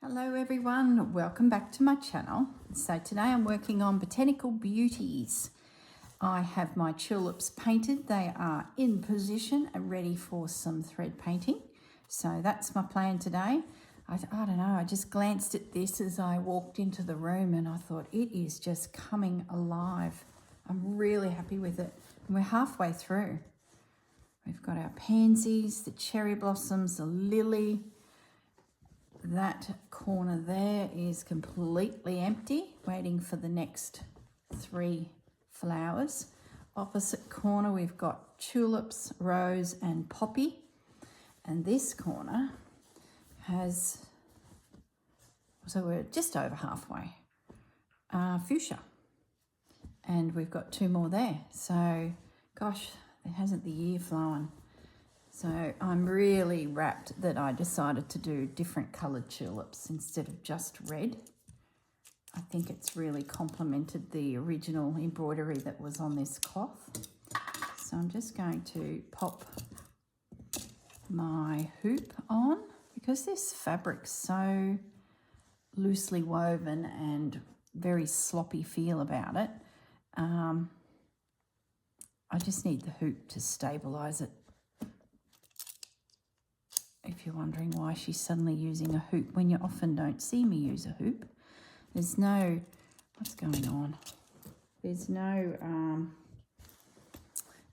Hello everyone, welcome back to my channel. So today I'm working on Botanical Beauties. I have my tulips painted. They are in position and ready for some thread painting. So that's my plan today. I don't know, I just glanced at this as I walked into the room and I thought it is just coming alive. I'm really happy with it. And we're halfway through. We've got our pansies, the cherry blossoms, the lily. That corner there is completely empty, waiting for the next 3 flowers. Opposite corner we've got tulips, rose and poppy. And this corner has, so we're just over halfway, fuchsia. And we've got 2 more there. So, gosh, there hasn't the year flown. So I'm really rapt that I decided to do different coloured tulips instead of just red. I think it's really complemented the original embroidery that was on this cloth. So I'm just going to pop my hoop on because this fabric's so loosely woven and very sloppy feel about it. I just need the hoop to stabilise it. If you're wondering why she's suddenly using a hoop when you often don't see me use a hoop. There's no, what's going on? There's no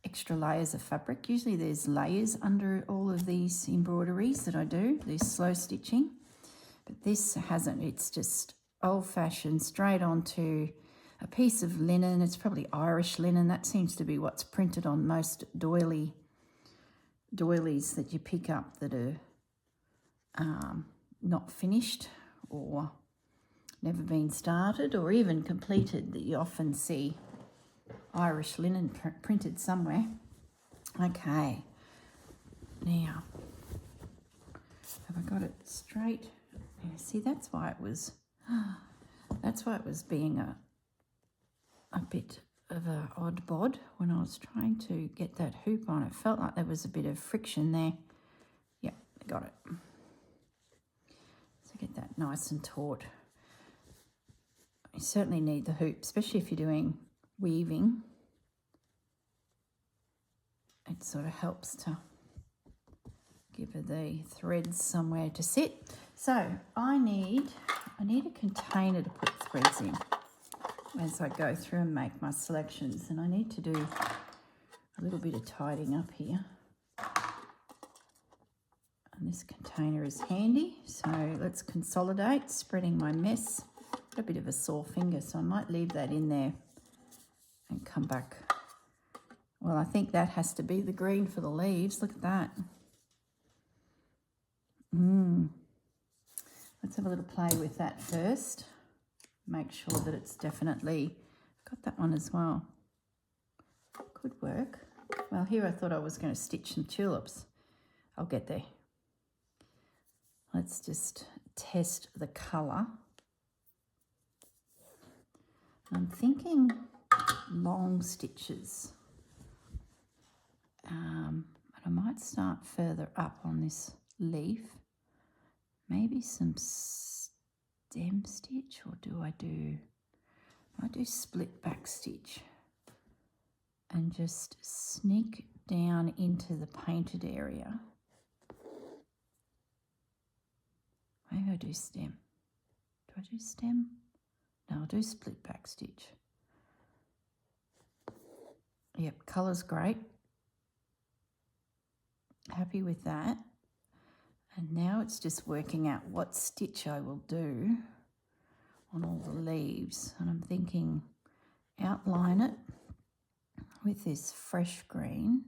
extra layers of fabric. Usually there's layers under all of these embroideries that I do, this slow stitching. But this hasn't, it's just old-fashioned, straight onto a piece of linen. It's probably Irish linen. That seems to be what's printed on most doilies that you pick up that are not finished or never been started or even completed, that you often see Irish linen printed somewhere. Okay, now have I got it straight? Yeah, see, that's why it was being a bit of a odd bod when I was trying to get that hoop on. It felt like there was a bit of friction there. Yep, I got it. So get that nice and taut. You certainly need the hoop, especially if you're doing weaving. It sort of helps to give her the threads somewhere to sit. So I need a container to put threads in as I go through and make my selections, and I need to do a little bit of tidying up here. And this container is handy, so let's consolidate, spreading my mess. Got a bit of a sore finger, so I might leave that in there and come back. Well, I think that has to be the green for the leaves. Look at that. Let's have a little play with that first. Make sure that it's definitely got that one as well. Could work. Well, here I thought I was going to stitch some tulips. I'll get there. Let's just test the colour. I'm thinking long stitches. And I might start further up on this leaf. Maybe some stem stitch, or I do split back stitch and just sneak down into the painted area. Maybe I do stem. Do I do stem? No, I'll do split back stitch. Yep, colour's great. Happy with that. And now it's just working out what stitch I will do on all the leaves. And I'm thinking outline it with this fresh green.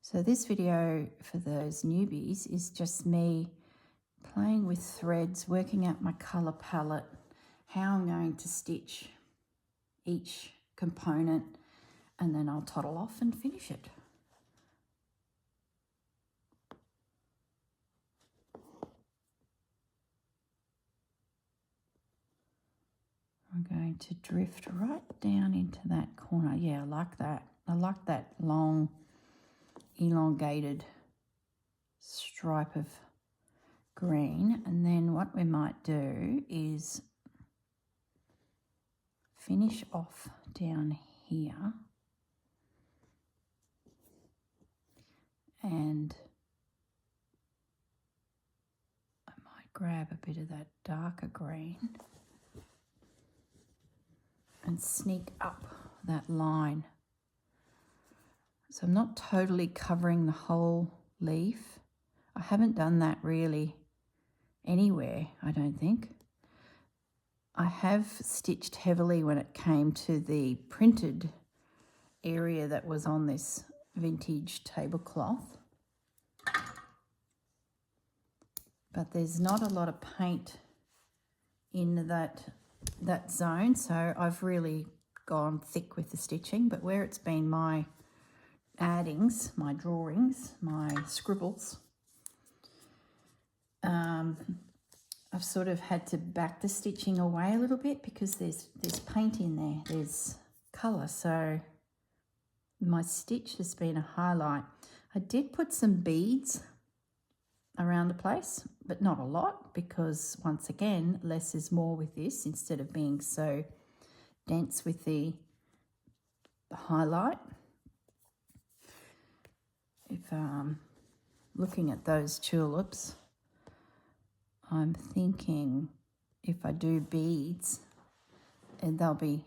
So this video for those newbies is just me playing with threads, working out my colour palette, how I'm going to stitch each component, and then I'll toddle off and finish it. I'm going to drift right down into that corner. Yeah, I like that. I like that long, elongated stripe of green, and then what we might do is finish off down here and I might grab a bit of that darker green and sneak up that line. So I'm not totally covering the whole leaf. I haven't done that really anywhere, I don't think. I have stitched heavily when it came to the printed area that was on this vintage tablecloth. But there's not a lot of paint in that zone, so I've really gone thick with the stitching. But where it's been my addings, my drawings, my scribbles, I've sort of had to back the stitching away a little bit because there's paint in there, there's colour, so my stitch has been a highlight. I did put some beads around the place, but not a lot, because once again, less is more with this, instead of being so dense with the highlight. If looking at those tulips, I'm thinking if I do beads, and they'll be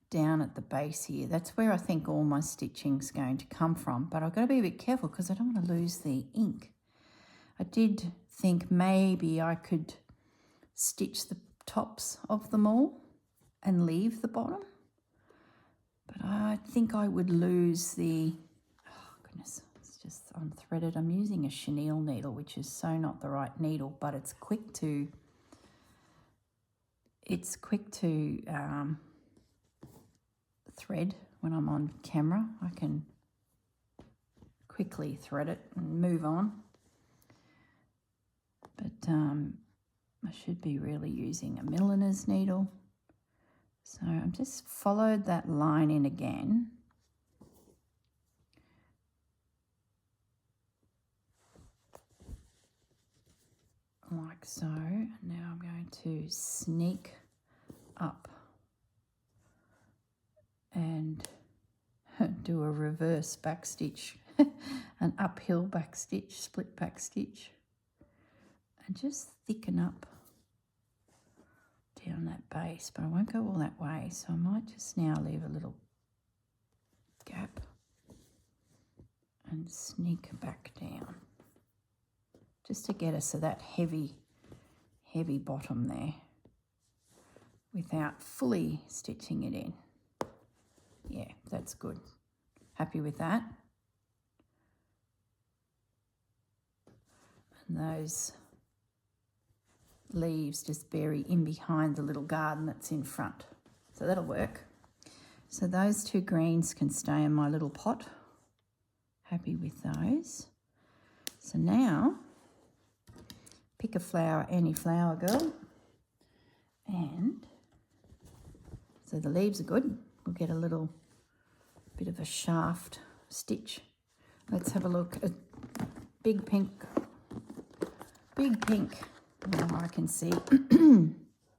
down at the base here. That's where I think all my stitching's going to come from, but I've got to be a bit careful because I don't want to lose the ink. I did think maybe I could stitch the tops of them all and leave the bottom, but I think I would lose the, oh goodness, it's just unthreaded. I'm using a chenille needle, which is so not the right needle, but it's quick to thread when I'm on camera. I can quickly thread it and move on. But I should be really using a milliner's needle. So I've just followed that line in again. Like so. And now I'm going to sneak up and do a reverse back stitch, an uphill back stitch, split back stitch, and just thicken up down that base, but I won't go all that way, so I might just now leave a little gap and sneak back down just to get us to that heavy bottom there without fully stitching it in. Yeah, that's good. Happy with that. And those leaves just bury in behind the little garden that's in front. So that'll work. So those two greens can stay in my little pot. Happy with those. So now, pick a flower, any flower, girl. And so the leaves are good. We'll get a little bit of a shaft stitch. Let's have a look at big pink. Big pink. Oh, I can see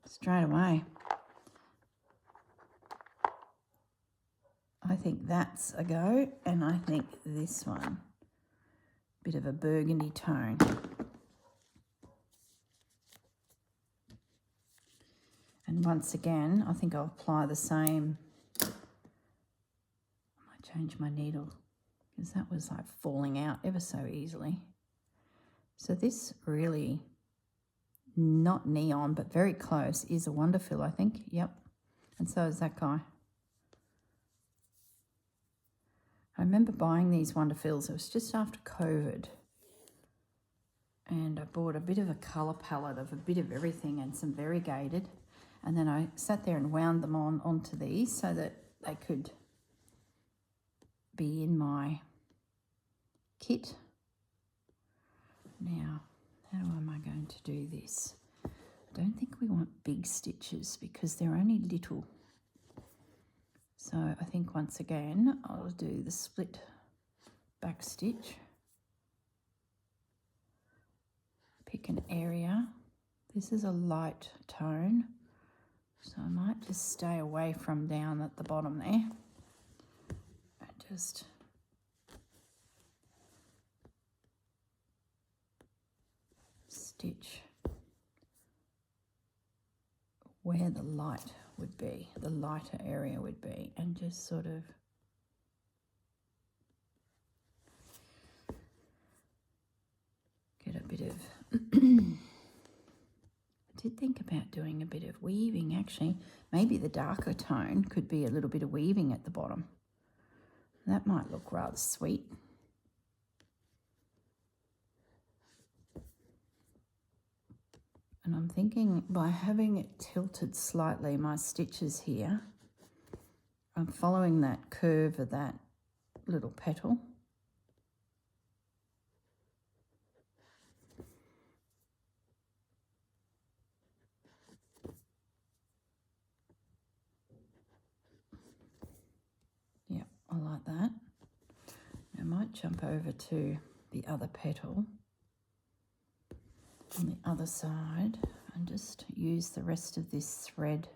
straight away. I think that's a go, and I think this one, bit of a burgundy tone. And once again, I think I'll apply the same. I might change my needle because that was like falling out ever so easily. So this really, not neon, but very close, is a Wonderfill, I think. Yep. And so is that guy. I remember buying these Wonderfills. It was just after COVID. And I bought a bit of a colour palette of a bit of everything and some variegated. And then I sat there and wound them onto these so that they could be in my kit. Now, how am I going to do this? I don't think we want big stitches because they're only little. So I think once again, I'll do the split back stitch. area. This is a light tone, so I might just stay away from down at the bottom there and just stitch where the light would be, the lighter area would be, and just sort of get a bit of I did think about doing a bit of weaving actually. Maybe the darker tone could be a little bit of weaving at the bottom. That might look rather sweet. And I'm thinking by having it tilted slightly, my stitches here, I'm following that curve of that little petal. Yeah, I like that. I might jump over to the other petal on the other side and just use the rest of this thread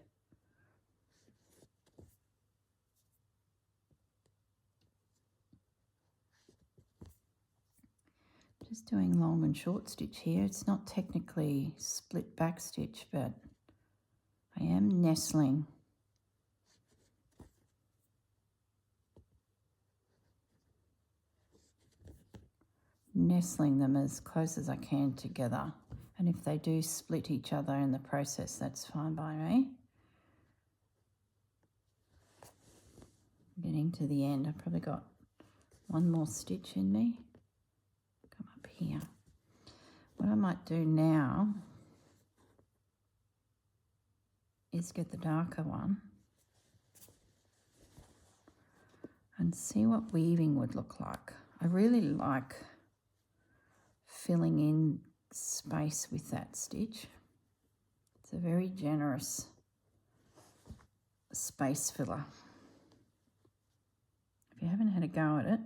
just doing long and short stitch here. It's not technically split back stitch, but I am nestling them as close as I can together. And if they do split each other in the process, that's fine by me. Getting to the end, I've probably got one more stitch in me. Come up here. What I might do now is get the darker one and see what weaving would look like. I really like filling in space with that stitch. It's a very generous space filler. If you haven't had a go at it,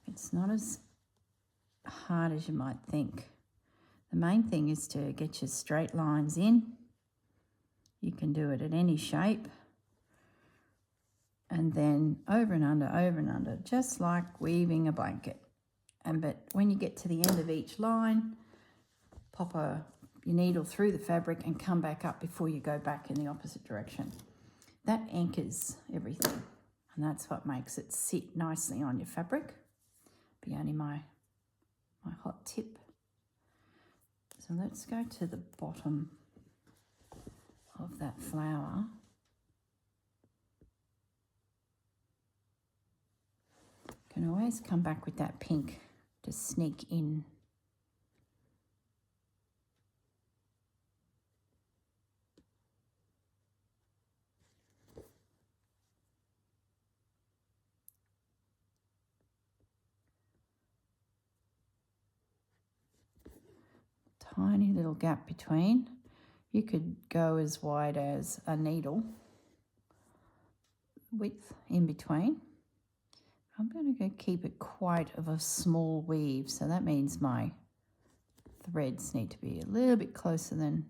it's not as hard as you might think. The main thing is to get your straight lines in. You can do it at any shape. And then over and under, just like weaving a blanket. But when you get to the end of each line, pop your needle through the fabric and come back up before you go back in the opposite direction. That anchors everything, and that's what makes it sit nicely on your fabric. Be only my hot tip. So let's go to the bottom of that flower. Can always come back with that pink to sneak in. Tiny little gap between. You could go as wide as a needle width in between. I'm going to go keep it quite of a small weave, so that means my threads need to be a little bit closer than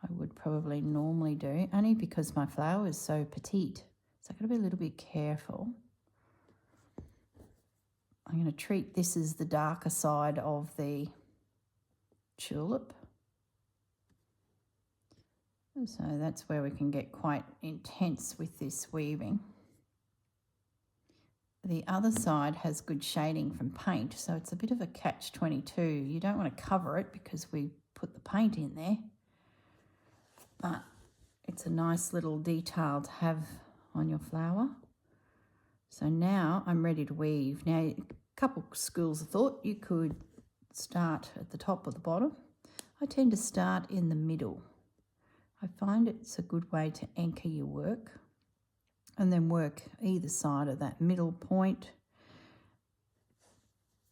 I would probably normally do, only because my flower is so petite. So I've got to be a little bit careful. I'm going to treat this as the darker side of the tulip. So that's where we can get quite intense with this weaving. The other side has good shading from paint, so it's a bit of a catch-22. You don't want to cover it because we put the paint in there, but it's a nice little detail to have on your flower. So now I'm ready to weave. Now, a couple schools of thought. You could start at the top or the bottom. I tend to start in the middle. I find it's a good way to anchor your work, and then work either side of that middle point.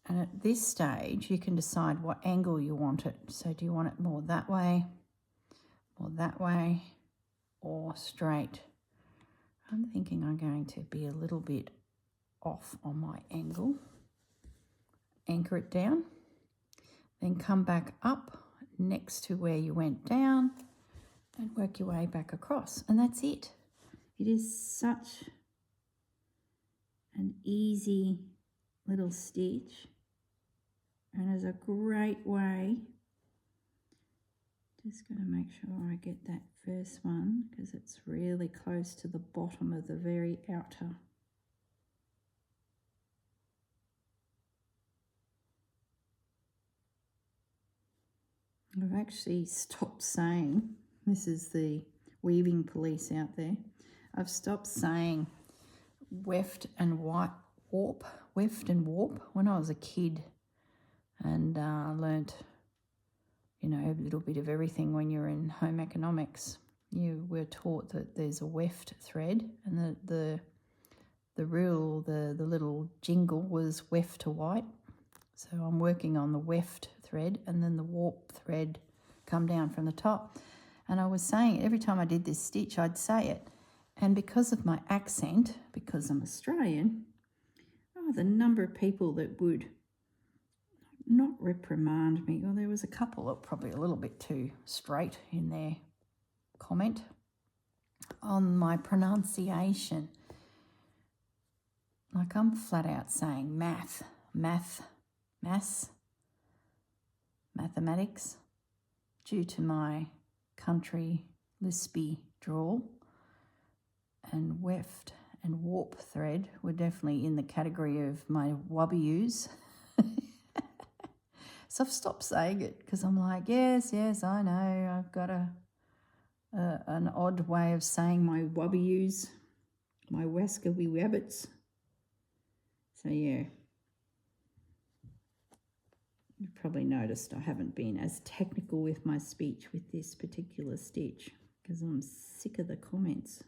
And at this stage, you can decide what angle you want it. So do you want it more that way, or straight? I'm thinking I'm going to be a little bit off on my angle. Anchor it down. then come back up next to where you went down and work your way back across, and that's it. It is such an easy little stitch and is a great way. Just going to make sure I get that first one because it's really close to the bottom of the very outer. I've actually stopped saying, this is the weaving police out there, I've stopped saying weft and warp when I was a kid, and learnt, you know, a little bit of everything when you're in home economics. You were taught that there's a weft thread, and the little jingle was weft to white. So I'm working on the weft thread, and then the warp thread come down from the top. And I was saying every time I did this stitch, I'd say it. And because of my accent, because I'm Australian, the number of people that would not reprimand me, well, there was a couple that were probably a little bit too straight in their comment on my pronunciation. Like, I'm flat out saying mathematics, due to my country lispy drawl, and weft and warp thread were definitely in the category of my wubbies. So I've stopped saying it because I'm like, yes, I know, I've got an odd way of saying my wubbies, my wascabby wabbits. So yeah, you've probably noticed I haven't been as technical with my speech with this particular stitch because I'm sick of the comments.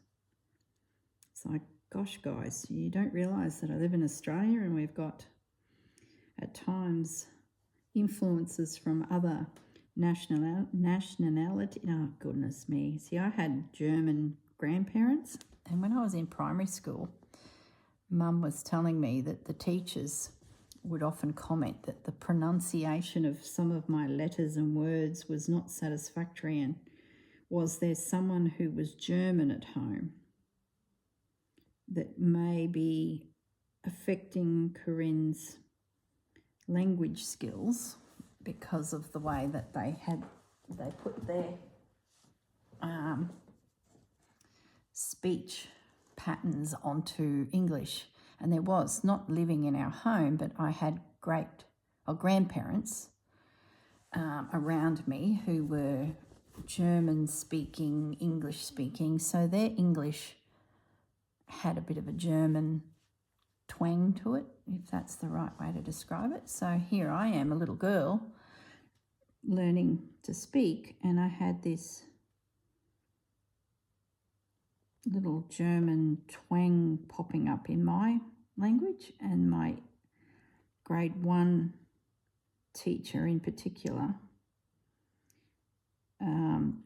It's like, gosh, guys, you don't realise that I live in Australia and we've got, at times, influences from other nationality. Oh, goodness me. See, I had German grandparents, and when I was in primary school, Mum was telling me that the teachers would often comment that the pronunciation of some of my letters and words was not satisfactory, and was there someone who was German at home that may be affecting Corrine's language skills because of the way that they put their speech patterns onto English. And there was, not living in our home, but I had grandparents around me who were German speaking, English speaking, so their English had a bit of a German twang to it, if that's the right way to describe it. So here I am, a little girl, learning to speak, and I had this little German twang popping up in my language, and my grade 1 teacher in particular,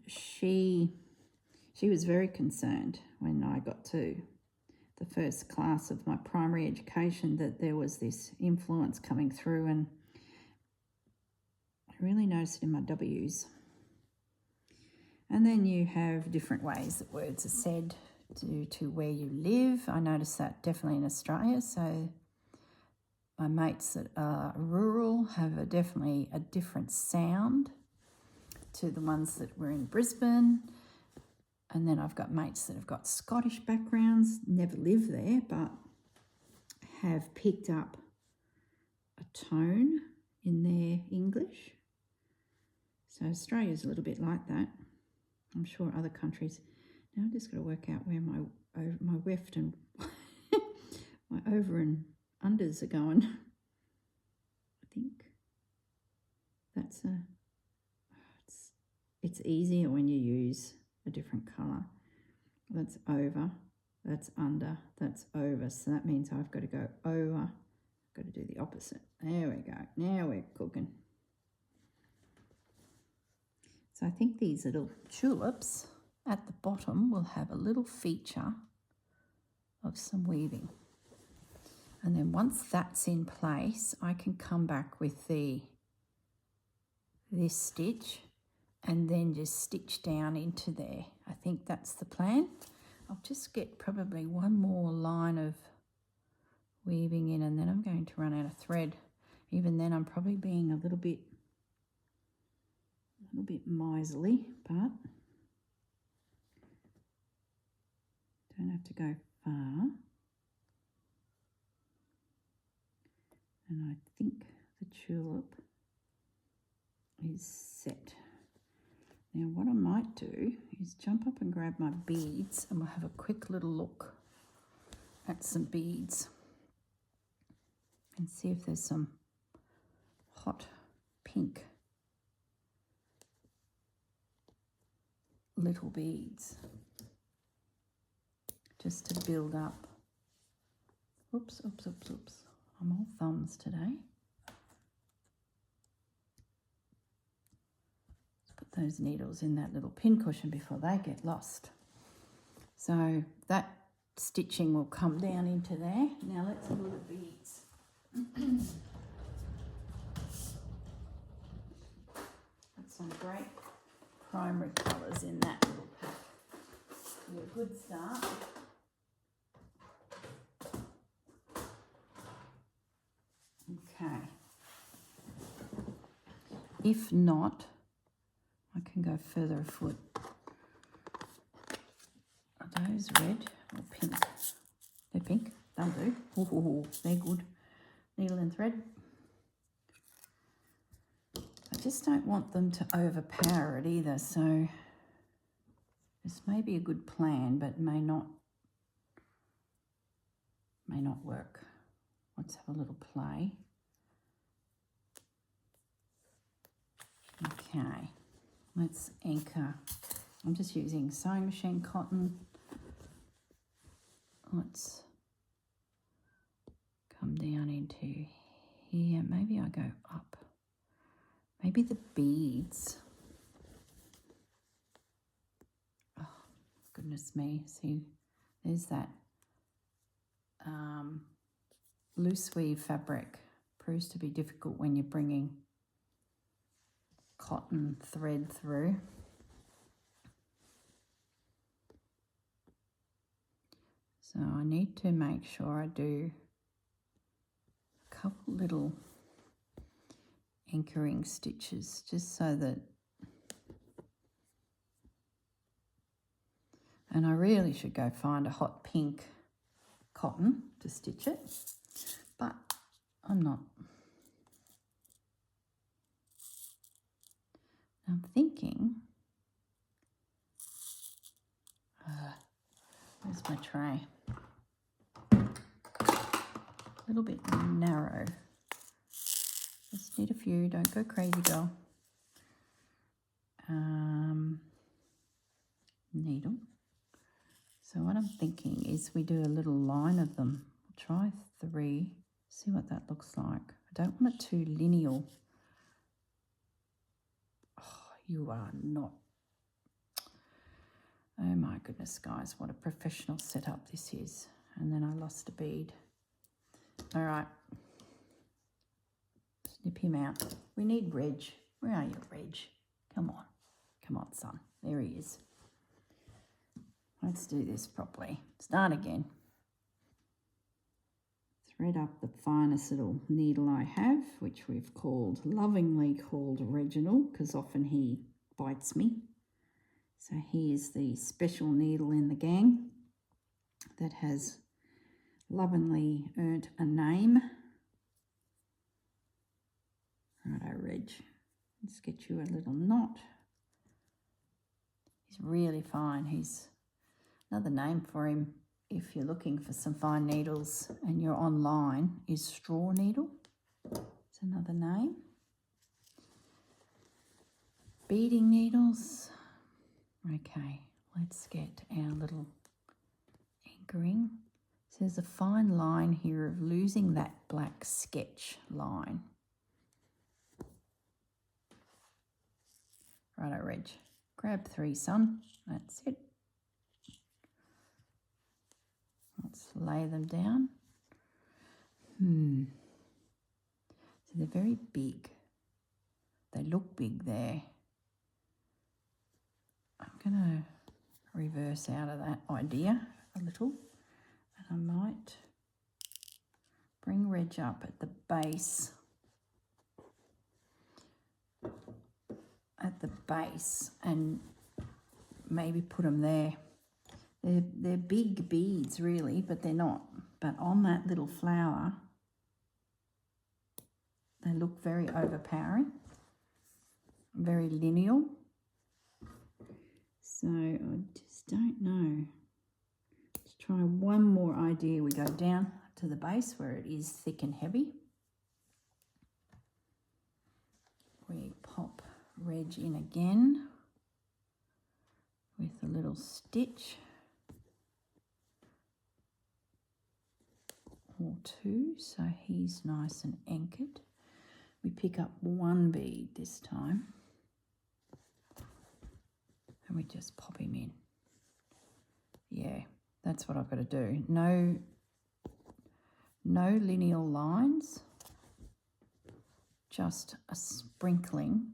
she was very concerned when I got to the first class of my primary education that there was this influence coming through, and I really noticed it in my W's. And then you have different ways that words are said due to where you live. I noticed that definitely in Australia. So my mates that are rural have definitely a different sound to the ones that were in Brisbane. And then I've got mates that have got Scottish backgrounds, never lived there, but have picked up a tone in their English. So Australia's a little bit like that. I'm sure other countries. Now I've just got to work out where my weft and my over and unders are going. I think that's it's easier when you use a different colour. That's over, that's under, that's over. So that means I've got to go over. I've got to do the opposite. There we go. Now we're cooking. So I think these little tulips at the bottom will have a little feature of some weaving. And then once that's in place, I can come back with the this stitch and then just stitch down into there. I think that's the plan. I'll just get probably one more line of weaving in and then I'm going to run out of thread. Even then I'm probably being a little bit miserly, but don't have to go far. And I think the tulip is set. Now what I might do is jump up and grab my beads and we'll have a quick little look at some beads and see if there's some hot pink little beads just to build up. Oops, oops, oops, oops. I'm all thumbs today. Let's put those needles in that little pin cushion before they get lost. So that stitching will come down into there. Now let's have a look at beads. Got some great primary colours in that little pack. A good start. Okay. If not, I can go further afoot. Are those red or pink? They're pink. They'll do. Ooh, they're good. Needle and thread. I just don't want them to overpower it either, so this may be a good plan, but may not work. Let's have a little play. Okay, let's anchor. I'm just using sewing machine cotton. Let's come down into here. Maybe I go up. Maybe the beads. Oh, goodness me. See, there's that loose weave fabric. Proves to be difficult when you're bringing cotton thread through. So I need to make sure I do a couple little anchoring stitches just so that, and I really should go find a hot pink cotton to stitch it, but I'm not. I'm thinking, where's my tray? A little bit narrow. Just need a few, don't go crazy, girl. Needle. So what I'm thinking is we do a little line of them. I'll try 3, see what that looks like. I don't want it too lineal. Oh, you are not. Oh my goodness, guys, what a professional setup this is. And then I lost a bead. All right. Snip him out. We need Reg. Where are you, Reg? Come on. Come on, son. There he is. Let's do this properly. Start again. Thread up the finest little needle I have, which we've lovingly called Reginald, because often he bites me. So here's the special needle in the gang that has lovingly earned a name. Righto, Reg. Let's get you a little knot. He's really fine. He's another name for him, if you're looking for some fine needles and you're online, is straw needle. It's another name. Beading needles. Okay, let's get our little anchoring. So there's a fine line here of losing that black sketch line. Righto, Reg. Grab 3, son. That's it. Let's lay them down. So they're very big. They look big there. I'm going to reverse out of that idea a little. And I might bring Reg up at the base. And maybe put them there. They're big beads really, but they're not. But on that little flower, they look very overpowering, very lineal. So I just don't know. Let's try one more idea. We go down to the base where it is thick and heavy. We pop Reg in again with a little stitch or two, so he's nice and anchored. We pick up one bead this time and we just pop him in. Yeah, that's what I've got to do. No lineal lines, just a sprinkling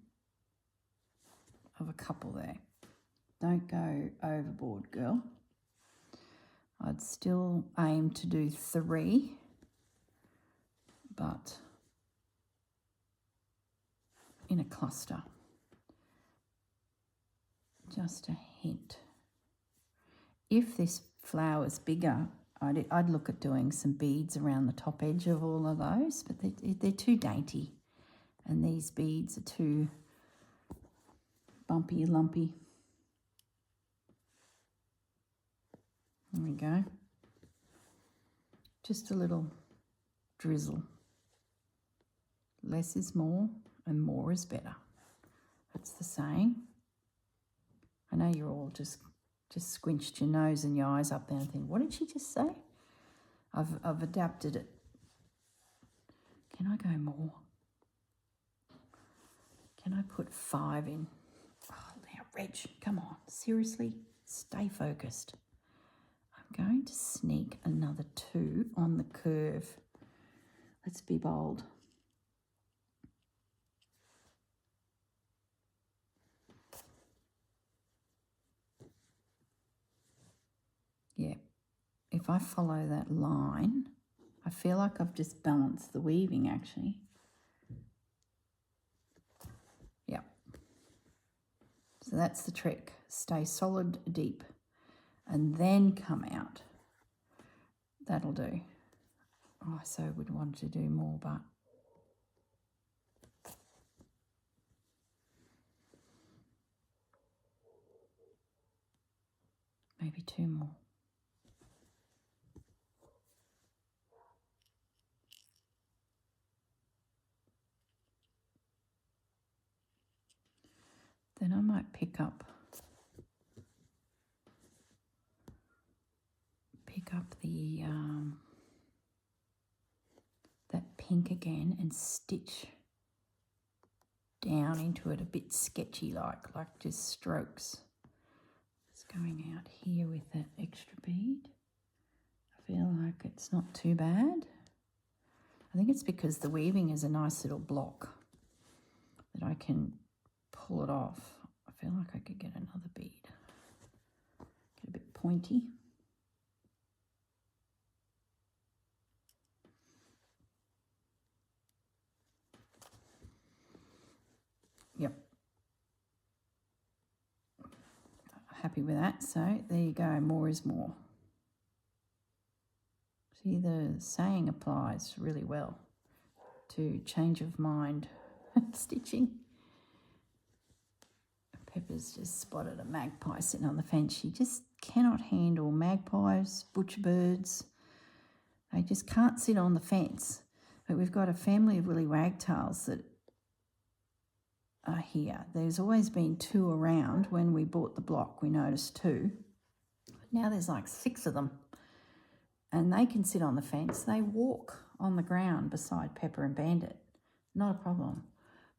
of a couple there. Don't go overboard, girl. I'd still aim to do 3, but in a cluster. Just a hint. If this flower's bigger, I'd look at doing some beads around the top edge of all of those, but they're too dainty, and these beads are too bumpy, lumpy. There we go. Just a little drizzle. Less is more and more is better. That's the saying. I know you're all just squinched your nose and your eyes up there and think, what did she just say? I've adapted it. Can I go more? Can I put 5 in? Oh, now, Reg, come on. Seriously, stay focused. I'm going to sneak another 2 on the curve. Let's be bold. Yeah, if I follow that line, I feel like I've just balanced the weaving actually. Yeah. So that's the trick. Stay solid deep and then come out. That'll do. Oh, I so would want to do more, but maybe 2 more. Then I might pick up the that pink again and stitch down into it a bit sketchy like just strokes. It's going out here with that extra bead. I feel like it's not too bad. I think it's because the weaving is a nice little block that I can pull it off. I feel like I could get another bead. Get a bit pointy. Yep. Happy with that. So there you go. More is more. See, the saying applies really well to change of mind stitching. Pepper's just spotted a magpie sitting on the fence. She just cannot handle magpies, butcherbirds. They just can't sit on the fence. But we've got a family of willy wagtails that are here. There's always been 2 around. When we bought the block, we noticed 2. But now there's like 6 of them. And they can sit on the fence. They walk on the ground beside Pepper and Bandit. Not a problem.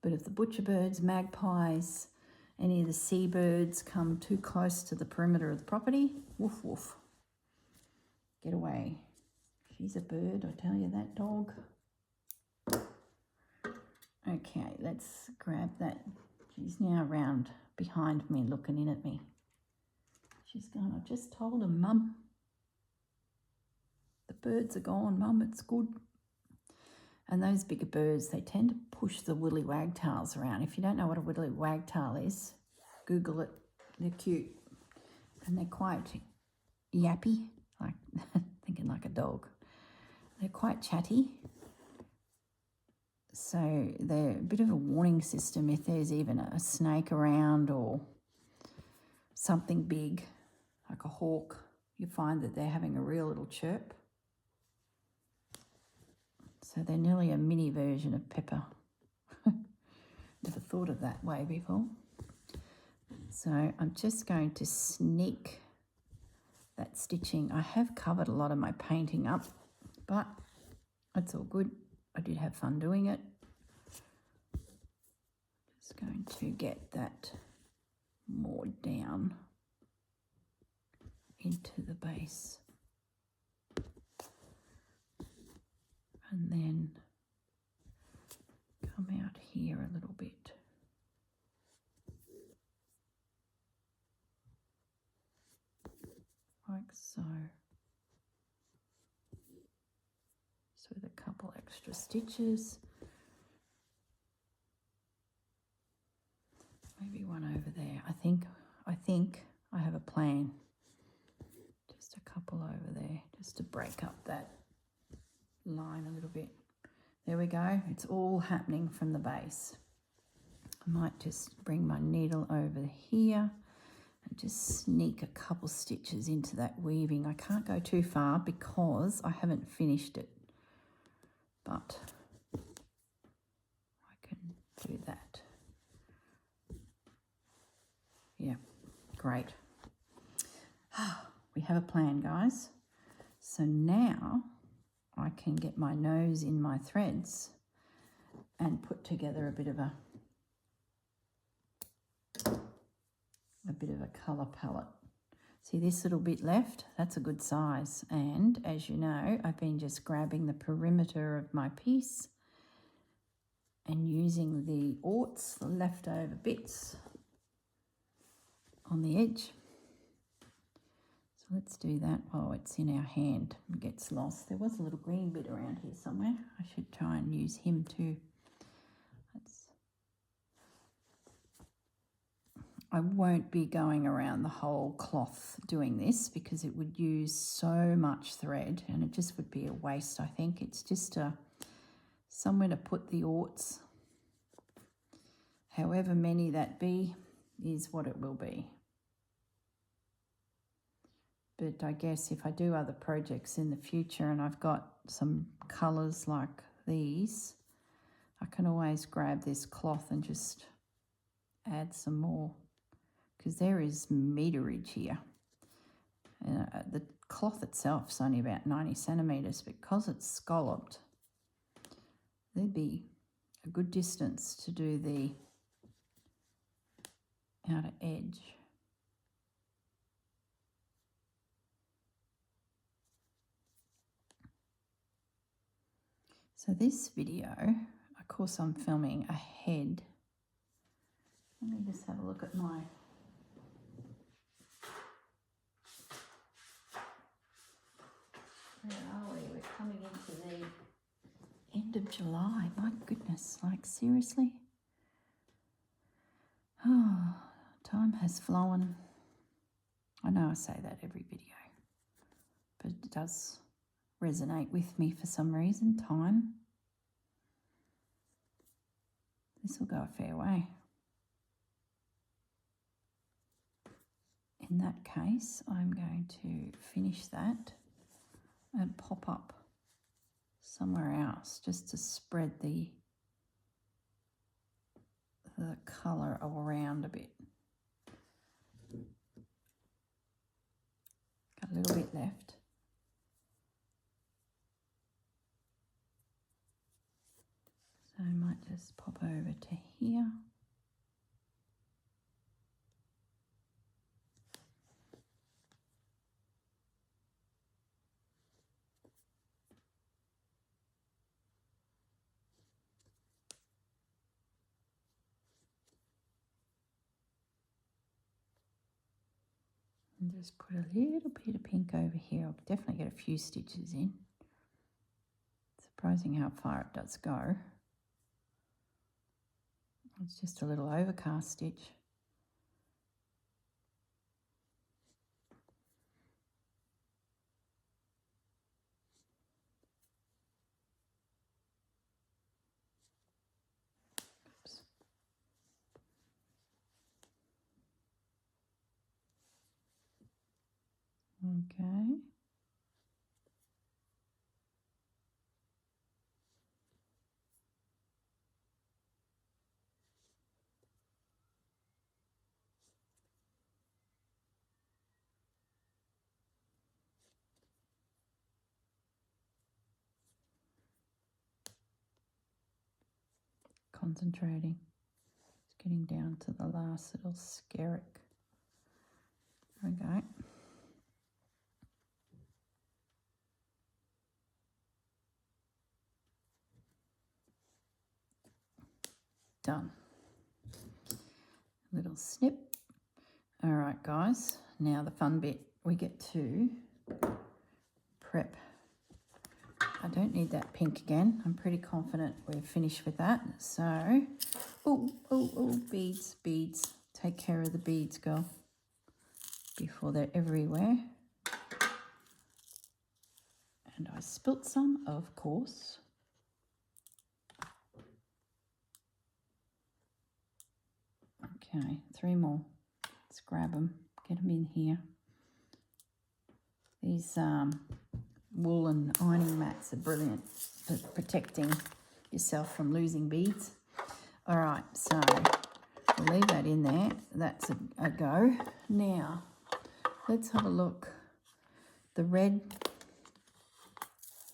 But if the butcherbirds, magpies, any of the seabirds come too close to the perimeter of the property, woof woof. Get away. She's a bird, I tell you, that dog. Okay, let's grab that. She's now round behind me looking in at me. She's gone, I just told her, Mum. The birds are gone, Mum, it's good. And those bigger birds, they tend to push the willy wagtails around. If you don't know what a willy wagtail is, Google it. They're cute. And they're quite yappy, like thinking like a dog. They're quite chatty. So they're a bit of a warning system if there's even a snake around or something big, like a hawk. You find that they're having a real little chirp. So they're nearly a mini version of Pepper. Never thought of that way before. So I'm just going to sneak that stitching. I have covered a lot of my painting up, but it's all good. I did have fun doing it. Just going to get that more down into the base. And then come out here a little bit. Like so. Just with a couple extra stitches. Maybe one over there. I think I have a plan. Just a couple over there, just to break up that line a little bit. There we go. It's all happening from the base. I might just bring my needle over here and just sneak a couple stitches into that weaving. I can't go too far because I haven't finished it, but I can do that. Yeah, great. We have a plan, guys. So now I can get my nose in my threads and put together a bit of a colour palette. See this little bit left? That's a good size. And as you know, I've been just grabbing the perimeter of my piece and using the orts, the leftover bits on the edge. So let's do that while it's in our hand and gets lost. There was a little green bit around here somewhere. I should try and use him too. I won't be going around the whole cloth doing this because it would use so much thread and it just would be a waste, I think. It's just somewhere to put the orts. However many that be is what it will be. But I guess if I do other projects in the future and I've got some colours like these, I can always grab this cloth and just add some more, because there is meterage here. The cloth itself is only about 90 centimetres, because it's scalloped, there'd be a good distance to do the outer edge. So this video, of course I'm filming ahead. Let me just have a look at my where are we? We're coming into the end of July. My goodness, like seriously? Oh, time has flown. I know I say that every video, but it does resonate with me for some reason. Time. This will go a fair way. In that case, I'm going to finish that and pop up somewhere else just to spread the colour around a bit. Got a little bit left. So I might just pop over to here. And just put a little bit of pink over here. I'll definitely get a few stitches in. Surprising how far it does go. It's just a little overcast stitch. Oops. Okay. Concentrating. It's getting down to the last little skerrick. There we go. Done. Little snip. All right, guys. Now the fun bit. We get to prep. I don't need that pink again. I'm pretty confident we're finished with that. So, oh, beads, beads. Take care of the beads, girl, before they're everywhere. And I spilt some, of course. Okay, 3 more. Let's grab them, get them in here. These woolen ironing mats are brilliant for protecting yourself from losing beads. All right, so we'll leave that in there. That's a go. Now, let's have a look. The red,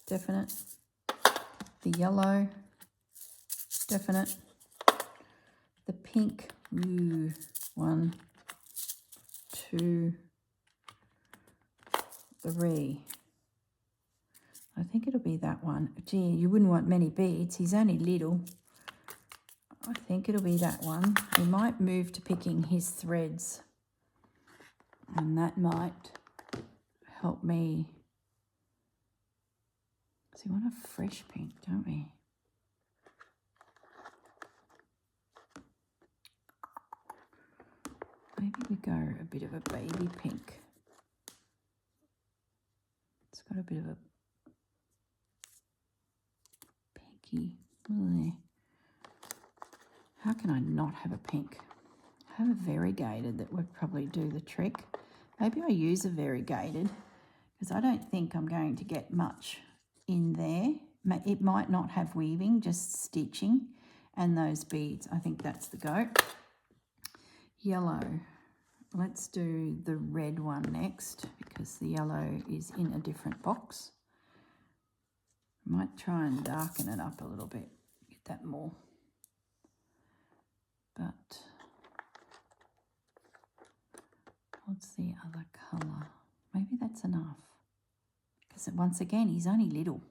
definite. The yellow, definite. The pink, 1, 2, 3. I think it'll be that one. Gee, you wouldn't want many beads. He's only little. I think it'll be that one. We might move to picking his threads. And that might help me. So we want a fresh pink, don't we? Maybe we go a bit of a baby pink. It's got a bit of a pinky. How can I not have a pink? I have a variegated that would probably do the trick. Maybe I use a variegated because I don't think I'm going to get much in there. It might not have weaving, just stitching and those beads. I think that's the go. Yellow. Let's do the red one next because the yellow is in a different box. Might try and darken it up a little bit, get that more. But what's the other colour? Maybe that's enough. Because once again, he's only little.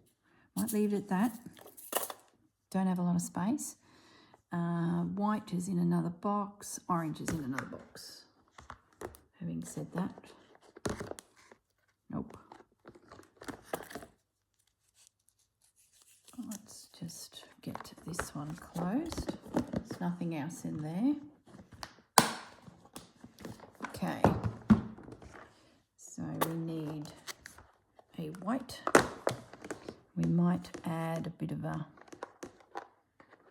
Might leave it at that. Don't have a lot of space. White is in another box. Orange is in another box. Having said that, nope. Let's just get this one closed. There's nothing else in there. Okay. So we need a white. We might add a bit of a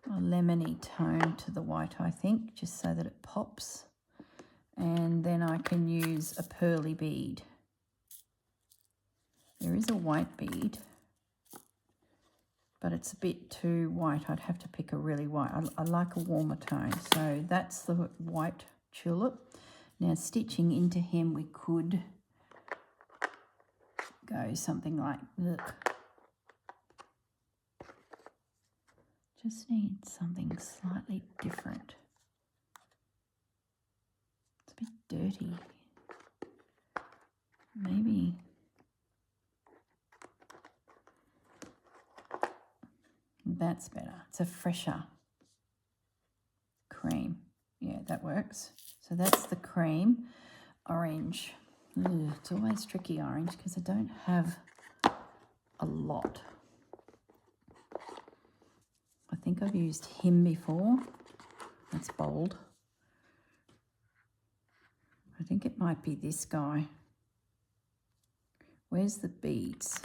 lemony tone to the white, I think, just so that it pops. And then I can use a pearly bead. There is a white bead, but it's a bit too white. I'd have to pick a really white. I like a warmer tone. So that's the white tulip. Now stitching into him, we could go something like, look. Just need something slightly different. It's a bit dirty. Maybe. That's better. It's a fresher cream. Yeah, that works. So that's the cream. Orange. Ugh, it's always tricky, orange, because I don't have a lot. I think I've used him before. That's bold. I think it might be this guy. Where's the beads?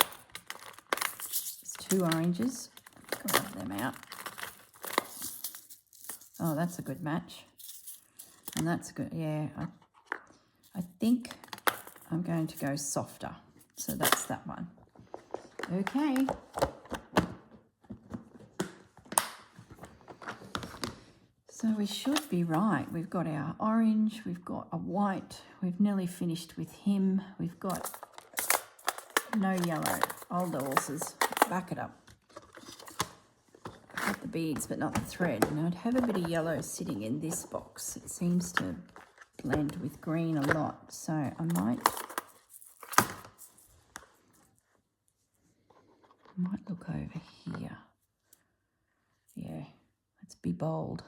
There's 2 oranges. Grab them out. Oh, that's a good match. And that's good. Yeah, I think I'm going to go softer. So that's that one. Okay. So we should be right. We've got our orange, we've got a white, we've nearly finished with him, we've got no yellow. Old horses, back it up. Got the beads but not the thread. And I'd have a bit of yellow sitting in this box. It seems to blend with green a lot. So I might look over here. Yeah, let's be bold.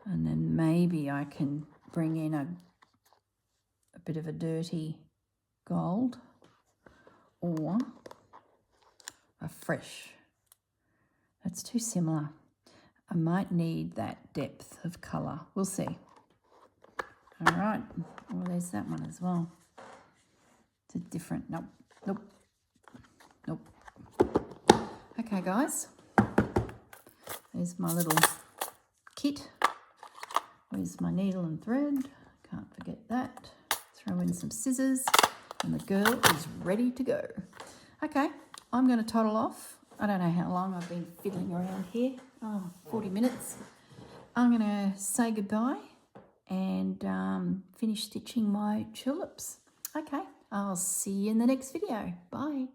And then maybe I can bring in a bit of a dirty gold or a fresh. That's too similar. I might need that depth of colour. We'll see. All right. Well, there's that one as well. It's a different. Nope. Nope. Nope. Okay, guys. There's my little kit. Where's my needle and thread? Can't forget that. Throw in some scissors and the girl is ready to go. Okay, I'm going to toddle off. I don't know how long I've been fiddling around here. Oh, 40 minutes. I'm going to say goodbye and finish stitching my tulips. Okay, I'll see you in the next video. Bye.